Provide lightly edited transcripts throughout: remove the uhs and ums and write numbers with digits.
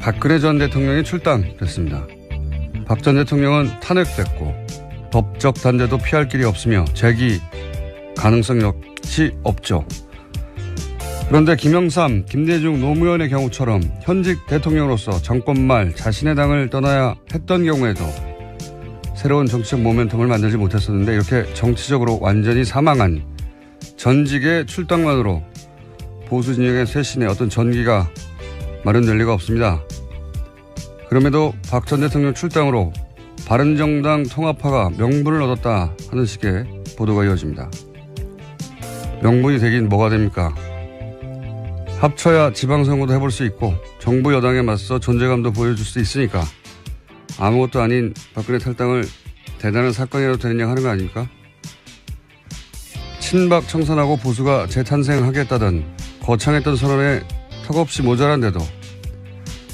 박근혜 전 대통령이 출당됐습니다. 박 전 대통령은 탄핵됐고 법적 단죄도 피할 길이 없으며 재기 가능성 역시 없죠. 그런데 김영삼, 김대중 노무현의 경우처럼 현직 대통령으로서 정권 말 자신의 당을 떠나야 했던 경우에도 새로운 정치적 모멘텀을 만들지 못했었는데 이렇게 정치적으로 완전히 사망한 전직의 출당만으로 보수 진영의 쇄신에 어떤 전기가 마련될 리가 없습니다. 그럼에도 박 전 대통령 출당으로 바른정당 통합파가 명분을 얻었다 하는 식의 보도가 이어집니다. 명분이 되긴 뭐가 됩니까? 합쳐야 지방선거도 해볼 수 있고 정부 여당에 맞서 존재감도 보여줄 수 있으니까 아무것도 아닌 박근혜 탈당을 대단한 사건이라도 되느냐 하는 거 아닙니까? 친박 청산하고 보수가 재탄생하겠다던 거창했던 선언에 턱없이 모자란데도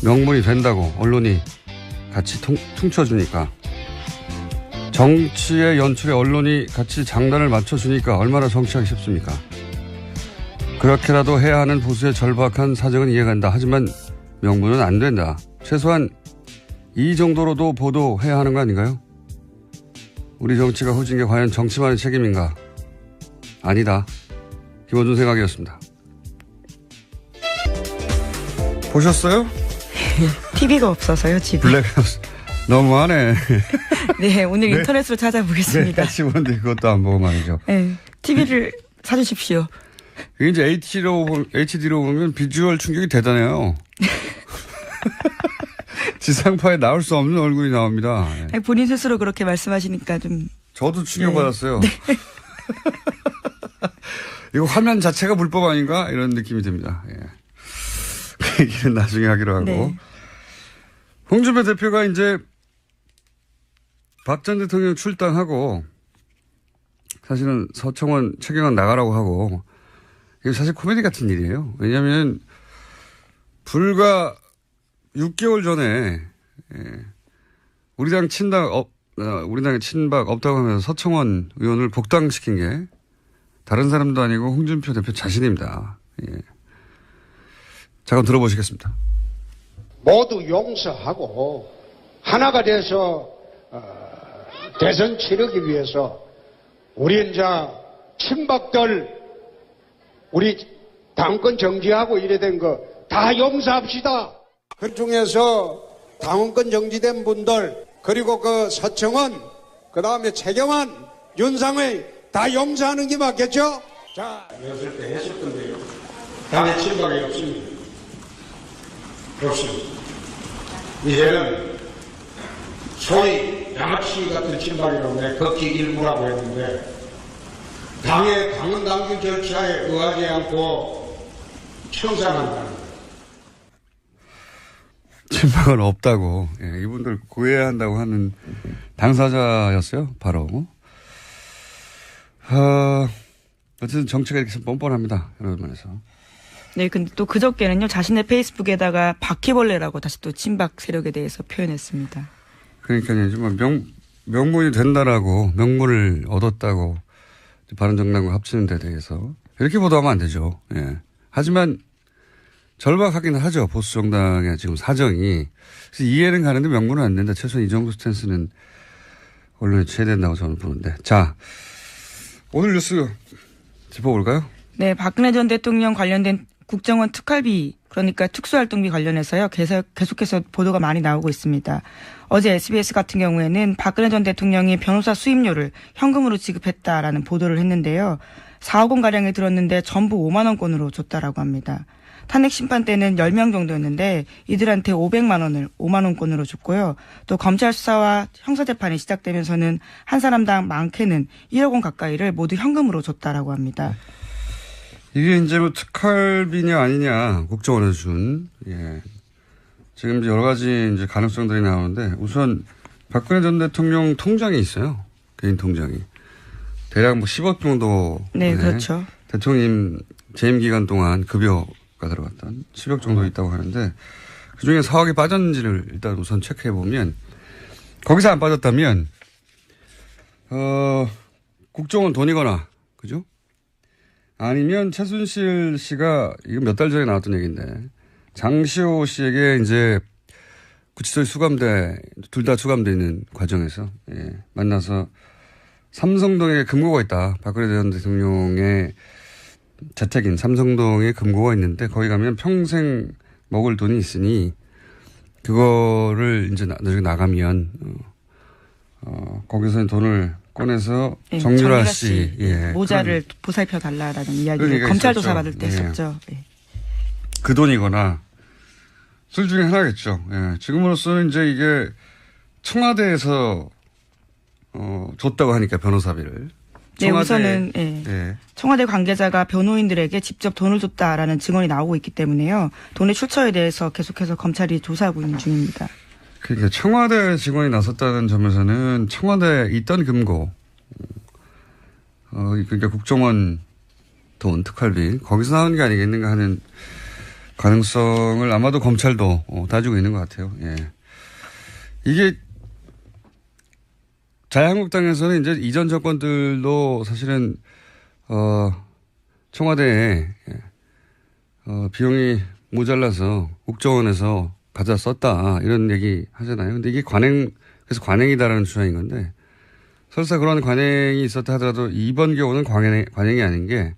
명분이 된다고 언론이 같이 퉁쳐주니까, 정치의 연출에 언론이 같이 장단을 맞춰주니까 얼마나 정치하기 쉽습니까? 그렇게라도 해야 하는 보수의 절박한 사정은 이해간다. 하지만 명분은 안 된다. 최소한 이 정도로도 보도해야 하는 거 아닌가요? 우리 정치가 후진 게 과연 정치만의 책임인가? 아니다. 김원준 생각이었습니다. 보셨어요? TV가 없어서요, 집에. 블랙하우스. 너무하네. 네, 오늘 네. 인터넷으로 찾아보겠습니다. 네, 같이 보는데 그것도 안 보고 말이죠. 네, TV를 사주십시오. 이게 이제 HD로 보면 비주얼 충격이 대단해요. 지상파에 나올 수 없는 얼굴이 나옵니다. 네. 본인 스스로 그렇게 말씀하시니까 좀. 저도 충격받았어요. 네. 이거 화면 자체가 불법 아닌가? 이런 느낌이 듭니다. 예. 그 얘기는 나중에 하기로 하고. 네. 홍준표 대표가 이제 박 전 대통령 출당하고 사실은 서청원, 최경환 나가라고 하고, 이게 사실 코미디 같은 일이에요. 왜냐하면 불과 6개월 전에 우리 당에 친박 없다고 하면서 서청원 의원을 복당시킨 게 다른 사람도 아니고 홍준표 대표 자신입니다. 예. 잠깐 들어보시겠습니다. 모두 용서하고 하나가 돼서 대선 치르기 위해서 우리 이제 친박들 우리 당권 정지하고 이래 된 거 다 용서합시다. 그 중에서 당원권 정지된 분들 그리고 그 서청원 그다음에 최경환 윤상의 다 용서하는 게 맞겠죠? 자, 했을 때 했을 건데요. 당의 친박이 없습니다. 없습니다. 이제는 소위 양아치 같은 친박이라고 내가 극히 일부라고 했는데 당의 당원 당규 절차에 의하지 않고 청산한다. 친박은 없다고. 예, 이분들 고해야 한다고 하는 당사자였어요. 바로. 어쨌든 정치가 이렇게 뻔뻔합니다. 이런 면에서. 네, 근데 또 그저께는요, 자신의 페이스북에다가 바퀴벌레라고 다시 또 친박 세력에 대해서 표현했습니다. 그러니까요, 좀 명분이 된다라고, 명분을 얻었다고, 바른정당과 합치는 데 대해서. 이렇게 보도하면 안 되죠. 예. 하지만, 절박하기는 하죠. 보수 정당의 지금 사정이. 그래서 이해는 가는데 명분은 안 된다. 최소한 이 정도 스탠스는 언론에 취해야 된다고 저는 보는데. 자, 오늘 뉴스 짚어볼까요? 네, 박근혜 전 대통령 관련된 국정원 특활비, 그러니까 특수활동비 관련해서요, 계속해서 보도가 많이 나오고 있습니다. 어제 SBS 같은 경우에는 박근혜 전 대통령이 변호사 수임료를 현금으로 지급했다라는 보도를 했는데요. 4억 원가량이 들었는데 전부 5만 원권으로 줬다라고 합니다. 탄핵 심판 때는 10명 정도였는데 이들한테 500만 원을 5만 원권으로 줬고요. 또 검찰 수사와 형사재판이 시작되면서는 한 사람당 많게는 1억 원 가까이를 모두 현금으로 줬다라고 합니다. 이게 이제 뭐 특활비냐 아니냐, 국정원에서 준. 예. 지금 여러 가지 이제 가능성들이 나오는데 우선 박근혜 전 대통령 통장이 있어요. 개인 통장이. 대략 뭐 10억 정도. 네, 그렇죠. 대통령 재임 기간 동안 급여가 들어갔던 10억 정도 있다고 하는데 그중에 4억이 빠졌는지를 일단 우선 체크해 보면 거기서 안 빠졌다면 국정원 돈이거나 그죠? 아니면 최순실 씨가 이거 몇 달 전에 나왔던 얘기인데 장시호 씨에게 이제 구치소에 수감돼 둘 다 수감돼 있는 과정에서 만나서 삼성동에 금고가 있다. 박근혜 전 대통령의 자택인 삼성동에 금고가 있는데 거기 가면 평생 먹을 돈이 있으니 그거를 이제 나중에 나가면 거기서 돈을 꺼내서 정유라 씨 모자를 보살펴 달라라는 이야기를 검찰 조사 받을 때 했었죠. 그 돈이거나 둘 중에 하나겠죠. 지금으로서는 이제 이게 청와대에서 줬다고 하니까 변호사비를. 네, 우선은 청와대 관계자가 변호인들에게 직접 돈을 줬다라는 증언이 나오고 있기 때문에요. 돈의 출처에 대해서 계속해서 검찰이 조사하고 있는 중입니다. 그러니까 청와대 직원이 나섰다는 점에서는 청와대에 있던 금고, 그러니까 국정원 돈 특활비 거기서 나온 게 아니겠는가 하는 가능성을 아마도 검찰도 따지고 있는 것 같아요. 이게 자유한국당에서는 이제 이전 정권들도 사실은 청와대에 비용이 모자라서 국정원에서 가져다 썼다 이런 얘기 하잖아요. 근데 이게 그래서 관행이다라는 주장인 건데 설사 그런 관행이 있었다 하더라도 이번 경우는 관행이 아닌 게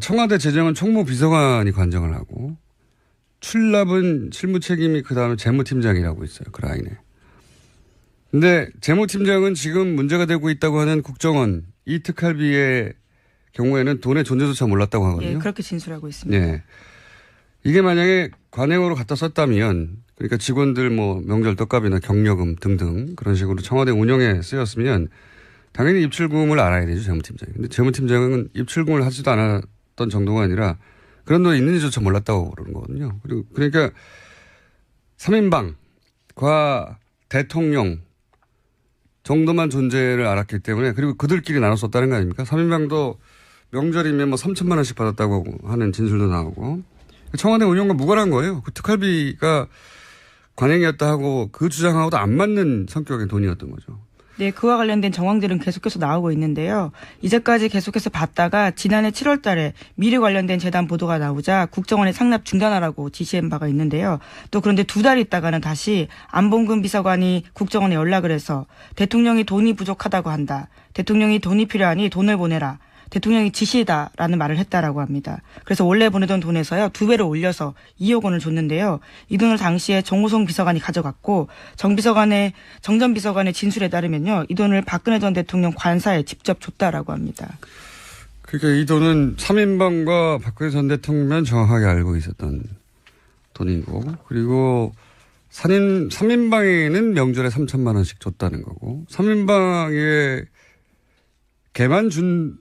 청와대 재정은 총무비서관이 관정을 하고 출납은 실무 책임이 그다음에 재무팀장이라고 있어요. 그 라인에. 근데 재무팀장은 지금 문제가 되고 있다고 하는 국정원 이 특활비의 경우에는 돈의 존재조차 몰랐다고 하거든요. 예, 그렇게 진술하고 있습니다. 이게 만약에 관행으로 갖다 썼다면 그러니까 직원들 뭐 명절 떡값이나 경력금 등등 그런 식으로 청와대 운영에 쓰였으면 당연히 입출금을 알아야 되죠. 재무팀장이. 근데 재무팀장은 입출금을 하지도 않았던 정도가 아니라 그런 돈이 있는지조차 몰랐다고 그러는 거거든요. 그리고 그러니까 3인방과 대통령 정도만 존재를 알았기 때문에 그리고 그들끼리 나눠 썼다는 거 아닙니까? 3인방도 명절이면 뭐 3천만 원씩 받았다고 하는 진술도 나오고 청와대 운영과 무관한 거예요. 그 특활비가 관행이었다 하고 그 주장하고도 안 맞는 성격의 돈이었던 거죠. 네, 그와 관련된 정황들은 계속해서 나오고 있는데요. 이제까지 계속해서 봤다가 지난해 7월 달에 미래 관련된 재단 보도가 나오자 국정원에 상납 중단하라고 지시한 바가 있는데요. 또 그런데 2달 있다가는 다시 안봉근 비서관이 국정원에 연락을 해서 대통령이 돈이 부족하다고 한다. 대통령이 돈이 필요하니 돈을 보내라. 대통령이 지시다라는 말을 했다라고 합니다. 그래서 원래 보내던 돈에서요 2배로 올려서 2억 원을 줬는데요. 이 돈을 당시에 정호성 비서관이 가져갔고 정 전 비서관의 진술에 따르면요. 이 돈을 박근혜 전 대통령 관사에 직접 줬다라고 합니다. 그러니까 이 돈은 3인방과 박근혜 전 대통령만 정확하게 알고 있었던 돈이고 그리고 3인방에는 명절에 3천만 원씩 줬다는 거고 3인방에 걔만 준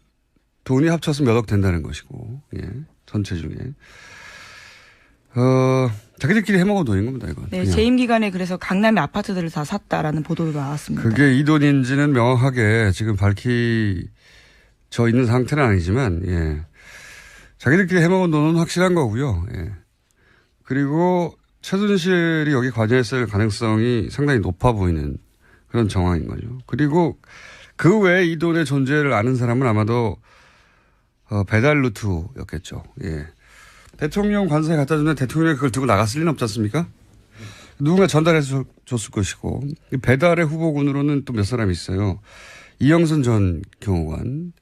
돈이 합쳐서 몇 억 된다는 것이고, 전체 중에. 자기들끼리 해먹은 돈인 겁니다, 이건. 네, 재임 기간에 그래서 강남의 아파트들을 다 샀다라는 보도도 나왔습니다. 그게 이 돈인지는 명확하게 지금 밝혀져 있는 상태는 아니지만, 자기들끼리 해먹은 돈은 확실한 거고요. 그리고 최순실이 여기 관여했을 가능성이 상당히 높아 보이는 그런 정황인 거죠. 그리고 그 외에 이 돈의 존재를 아는 사람은 아마도 배달 루트였겠죠. 대통령 관사에 갖다 주면 대통령이 그걸 들고 나갔을 리는 없지 않습니까? 누군가 전달해서 줬을 것이고 배달의 후보군으로는 또 몇 사람이 있어요. 이영선 전 경호관,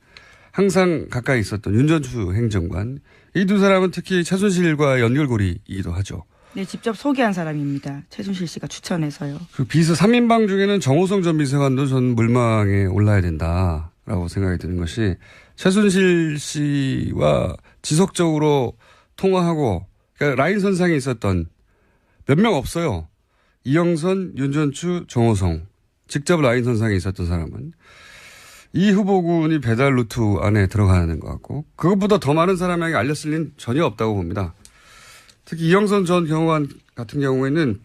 항상 가까이 있었던 윤전추 행정관. 이 두 사람은 특히 최순실과 연결고리이기도 하죠. 네, 직접 소개한 사람입니다. 최순실 씨가 추천해서요. 그 비서 3인방 중에는 정호성 전 비서관도 전 물망에 올라야 된다라고 생각이 드는 것이 최순실 씨와 지속적으로 통화하고 그러니까 라인 선상에 있었던 몇 명 없어요. 이영선, 윤전추, 정호성 직접 라인 선상에 있었던 사람은 이 후보군이 배달 루트 안에 들어가는 것 같고 그것보다 더 많은 사람에게 알렸을 리는 전혀 없다고 봅니다. 특히 이영선 전 경호관 같은 경우에는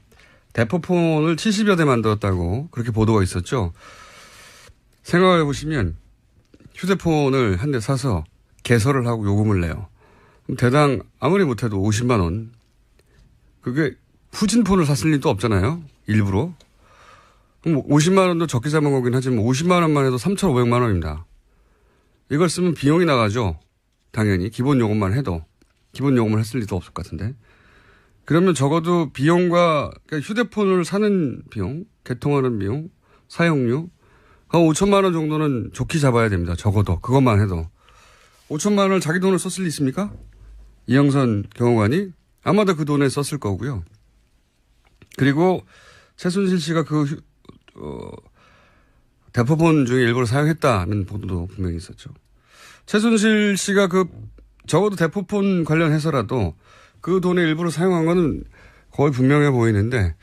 대포폰을 70여 대 만들었다고 그렇게 보도가 있었죠. 생각해 보시면 휴대폰을 한 대 사서 개설을 하고 요금을 내요. 그럼 대당 아무리 못해도 50만 원. 그게 후진폰을 샀을 리도 없잖아요. 일부러. 그럼 50만 원도 적게 잡은 거긴 하지만 50만 원만 해도 3,500만 원입니다. 이걸 쓰면 비용이 나가죠. 당연히 기본 요금만 해도. 기본 요금을 했을 리도 없을 것 같은데. 그러면 적어도 비용과 그러니까 휴대폰을 사는 비용, 개통하는 비용, 사용료 한 5천만 원 정도는 좋게 잡아야 됩니다. 적어도 그것만 해도 5천만 원을 자기 돈을 썼을 리 있습니까? 이영선 경호관이 아마도 그 돈에 썼을 거고요. 그리고 최순실 씨가 대포폰 중에 일부러 사용했다는 보도도 분명히 있었죠. 최순실 씨가 적어도 대포폰 관련해서라도 그 돈을 일부러 사용한 거는 거의 분명해 보이는데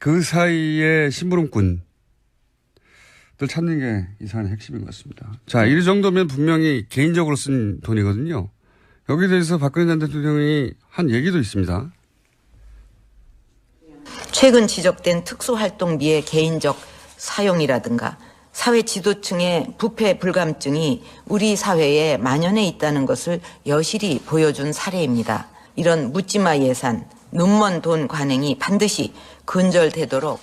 그 사이에 심부름꾼들 찾는 게 이 사안의 핵심인 것 같습니다. 자, 이 정도면 분명히 개인적으로 쓴 돈이거든요. 여기에 대해서 박근혜 전 대통령이 한 얘기도 있습니다. 최근 지적된 특수활동비의 개인적 사용이라든가 사회 지도층의 부패 불감증이 우리 사회에 만연해 있다는 것을 여실히 보여준 사례입니다. 이런 묻지마 예산, 눈먼 돈 관행이 반드시 근절되도록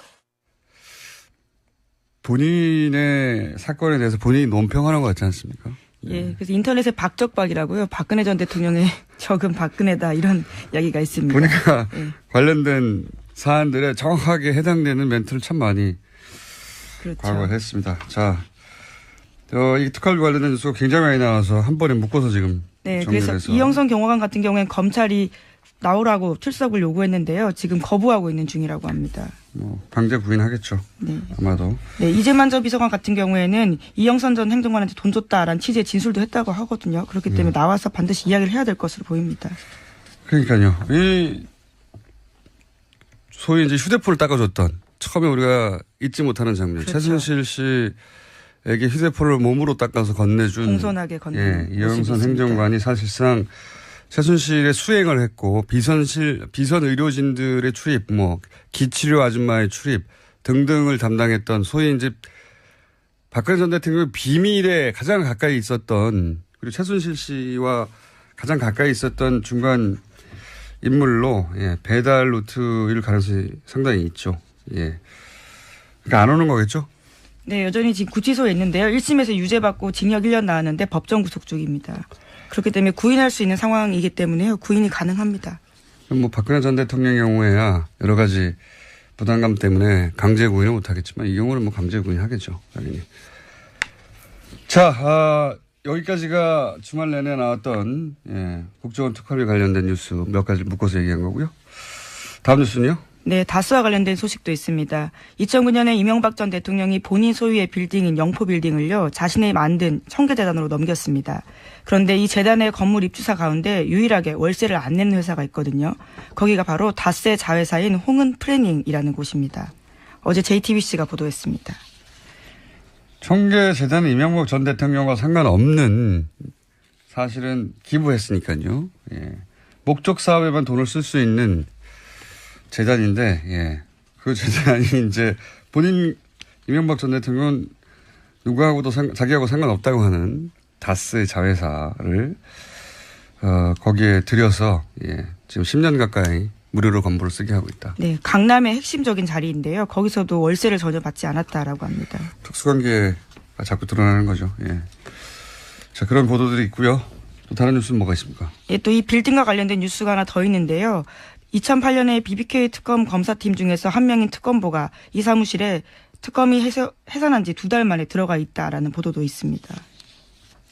본인의 사건에 대해서 본인이 논평하는 것 같지 않습니까? 예, 그래서 인터넷에 박적박이라고요. 박근혜 전 대통령의 적은 박근혜다 이런 이야기가 있습니다. 보니까 예. 관련된 사안들에 정확하게 해당되는 멘트를 참 많이 그렇죠. 과거에 했습니다. 자, 이 특활비 관련된 뉴스가 굉장히 많이 나와서 한 번에 묶어서 지금 네, 정리를 그래서 해서. 이영선 경호관 같은 경우에는 검찰이 나오라고 출석을 요구했는데요. 지금 거부하고 있는 중이라고 합니다. 강제 구인하겠죠. 네. 아마도. 네, 이재만 전 비서관 같은 경우에는 이영선 전 행정관한테 돈 줬다라는 취지의 진술도 했다고 하거든요. 그렇기 때문에 나와서 반드시 이야기를 해야 될 것으로 보입니다. 그러니까요. 이 소위 이제 휴대폰을 닦아줬던 처음에 우리가 잊지 못하는 장면. 그렇죠. 최순실 씨에게 휴대폰을 몸으로 닦아서 건네준. 공손하게 건네준. 예, 이영선 행정관이 사실상 최순실의 수행을 했고 비선 의료진들의 출입, 기치료 아줌마의 출입 등등을 담당했던 소위 이제 박근혜 전 대통령의 비밀에 가장 가까이 있었던 그리고 최순실 씨와 가장 가까이 있었던 중간 인물로 배달 루트일 가능성이 상당히 있죠. 예. 그러니까 안 오는 거겠죠? 네, 여전히 지금 구치소에 있는데요. 1심에서 유죄받고 징역 1년 나왔는데 법정 구속 중입니다. 그렇기 때문에 구인할 수 있는 상황이기 때문에요. 구인이 가능합니다. 박근혜 전 대통령의 경우에야 여러 가지 부담감 때문에 강제 구인은 못하겠지만 이 경우는 강제 구인하겠죠. 당연히. 자, 여기까지가 주말 내내 나왔던 국정원 특활비 관련된 뉴스 몇 가지 묶어서 얘기한 거고요. 다음 뉴스는요? 네, 다스와 관련된 소식도 있습니다. 2009년에 이명박 전 대통령이 본인 소유의 빌딩인 영포빌딩을요, 자신이 만든 청계재단으로 넘겼습니다. 그런데 이 재단의 건물 입주사 가운데 유일하게 월세를 안 내는 회사가 있거든요. 거기가 바로 다스의 자회사인 홍은 플래닝이라는 곳입니다. 어제 JTBC가 보도했습니다. 청계재단은 이명박 전 대통령과 상관없는 사실은 기부했으니까요. 예. 목적 사업에만 돈을 쓸 수 있는 재단인데, 그 재단이 이제 본인 이명박 전 대통령은 누구하고도 자기하고 상관없다고 하는 다스의 자회사를 거기에 들여서 지금 10년 가까이 무료로 건물을 쓰게 하고 있다. 네, 강남의 핵심적인 자리인데요. 거기서도 월세를 전혀 받지 않았다라고 합니다. 특수관계가 자꾸 드러나는 거죠. 예. 자, 그런 보도들이 있고요. 또 다른 뉴스는 뭐가 있습니까? 예, 또 이 빌딩과 관련된 뉴스가 하나 더 있는데요. 2008년에 BBK 특검 검사팀 중에서 한 명인 특검보가 이 사무실에 특검이 해산한 지 2달 만에 들어가 있다라는 보도도 있습니다.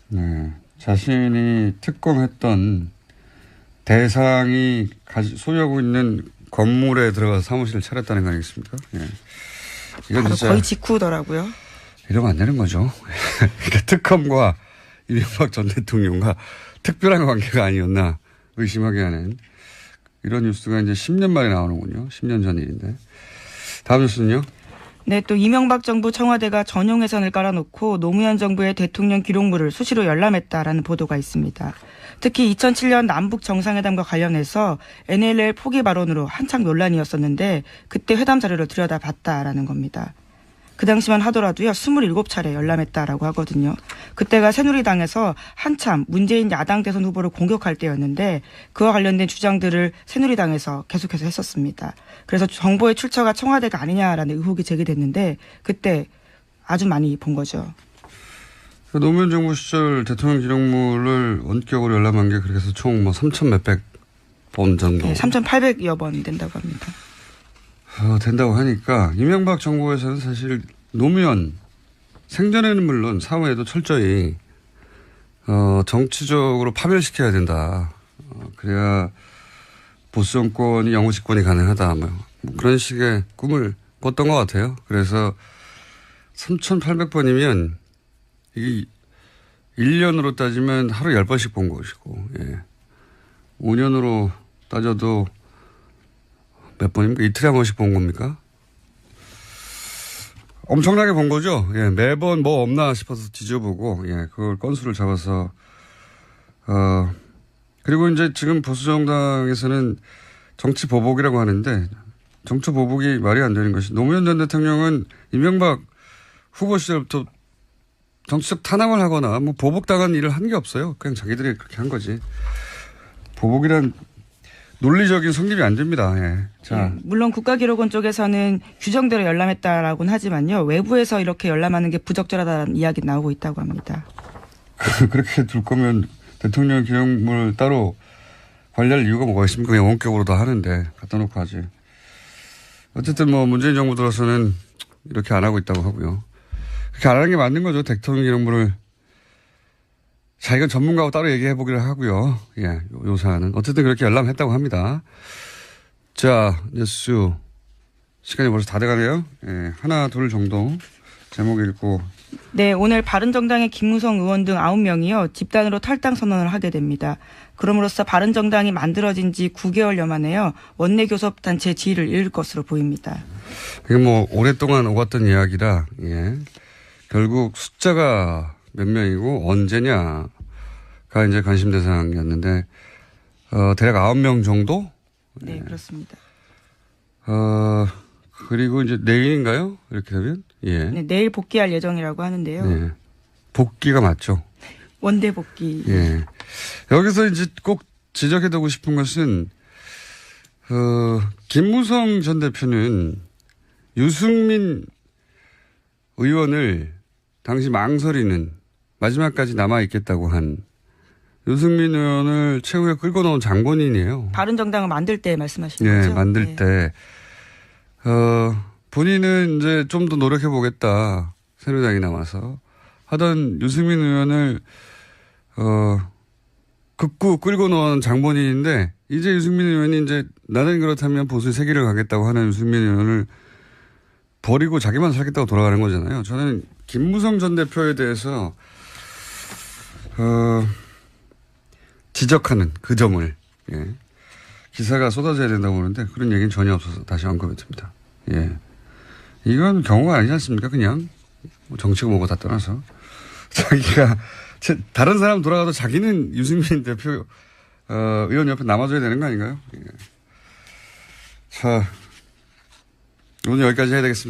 네, 자신이 특검했던 대상이 소유하고 있는 건물에 들어가서 사무실을 차렸다는 거 아니겠습니까? 예. 이건 바로 진짜 거의 직후더라고요. 이러면 안 되는 거죠. 그러니까 특검과 이명박 전 대통령과 특별한 관계가 아니었나 의심하게 하는 이런 뉴스가 이제 10년 만에 나오는군요. 10년 전 일인데. 다음 뉴스는요? 네, 또 이명박 정부 청와대가 전용 회선을 깔아놓고 노무현 정부의 대통령 기록물을 수시로 열람했다라는 보도가 있습니다. 특히 2007년 남북 정상회담과 관련해서 NLL 포기 발언으로 한창 논란이었었는데 그때 회담 자료를 들여다봤다라는 겁니다. 그 당시만 하더라도요 27차례 열람했다라고 하거든요. 그때가 새누리당에서 한참 문재인 야당 대선 후보를 공격할 때였는데 그와 관련된 주장들을 새누리당에서 계속해서 했었습니다. 그래서 정보의 출처가 청와대가 아니냐라는 의혹이 제기됐는데 그때 아주 많이 본 거죠. 노무현 정부 시절 대통령 기록물을 원격으로 열람한 게 그렇게 해서 총 3,000 몇백 번 정도. 네, 3,800여 번 된다고 합니다. 된다고 하니까 이명박 정부에서는 사실 노무현 생전에는 물론 사후에도 철저히 정치적으로 파멸시켜야 된다. 그래야 보수 정권이 영구 집권이 가능하다. 뭐 그런 식의 꿈을 꿨던 것 같아요. 그래서 3,800번이면 이게 1년으로 따지면 하루 10번씩 본 것이고, 예. 5년으로 따져도 몇 번입니까? 이틀에 한 번씩 본 겁니까? 엄청나게 본 거죠. 예, 매번 뭐 없나 싶어서 뒤져보고, 예, 그걸 건수를 잡아서, 그리고 이제 지금 보수정당에서는 정치 보복이라고 하는데, 정치 보복이 말이 안 되는 것이, 노무현 전 대통령은 이명박 후보 시절부터 정치적 탄압을 하거나 뭐 보복당한 일을 한 게 없어요. 그냥 자기들이 그렇게 한 거지. 보복이란 논리적인 성립이 안 됩니다. 예. 자. 물론 국가기록원 쪽에서는 규정대로 열람했다라고는 하지만요. 외부에서 이렇게 열람하는 게 부적절하다는 이야기 나오고 있다고 합니다. 그렇게 둘 거면 대통령 기록물 따로 관리할 이유가 뭐가 있습니까? 그냥 원격으로 다 하는데 갖다 놓고 하지. 어쨌든 뭐 문재인 정부 들어서는 이렇게 안 하고 있다고 하고요. 그렇게 안 하는 게 맞는 거죠. 대통령 기록물을 자기가 전문가하고 따로 얘기해 보기로 하고요. 예, 요 사안은. 어쨌든 그렇게 열람했다고 합니다. 자, 뉴스. 시간이 벌써 다 돼가네요. 예, 하나, 둘 정도 제목 읽고. 네, 오늘 바른정당의 김무성 의원 등 9명이요. 집단으로 탈당 선언을 하게 됩니다. 그럼으로써 바른정당이 만들어진 지 9개월여 만에요. 원내교섭단체 지위를 잃을 것으로 보입니다. 이게 뭐 오랫동안 오갔던 이야기라, 예. 결국 숫자가 몇 명이고 언제냐가 이제 관심 대상이었는데, 대략 9명 정도? 네, 그렇습니다. 그리고 이제 내일인가요? 이렇게 되면? 예. 네, 내일 복귀할 예정이라고 하는데요. 네. 복귀가 맞죠. 원대 복귀. 예. 여기서 이제 꼭 지적해두고 싶은 것은, 김무성 전 대표는 유승민 의원을 당시 망설이는 마지막까지 남아있겠다고 한 유승민 의원을 최후에 끌고 나온 장본인이에요. 바른정당을 만들 때 말씀하시는 예, 거죠? 만들 네. 때. 본인은 이제 좀 더 노력해보겠다. 새누리당이 나와서. 하던 유승민 의원을, 극구 끌고 나온 장본인인데, 이제 유승민 의원이 이제 나는 그렇다면 보수의 세기를 가겠다고 하는 유승민 의원을 버리고 자기만 살겠다고 돌아가는 거잖아요. 저는 김무성 전 대표에 대해서, 지적하는 그 점을, 예. 기사가 쏟아져야 된다고 보는데 그런 얘기는 전혀 없어서 다시 언급해 듭니다. 예. 이건 경우가 아니지 않습니까? 그냥 뭐 정치고 뭐고 다 떠나서 자기가 다른 사람 돌아가도 자기는 유승민 대표 의원 옆에 남아줘야 되는 거 아닌가요? 예. 자, 오늘 여기까지 해야 되겠습니다.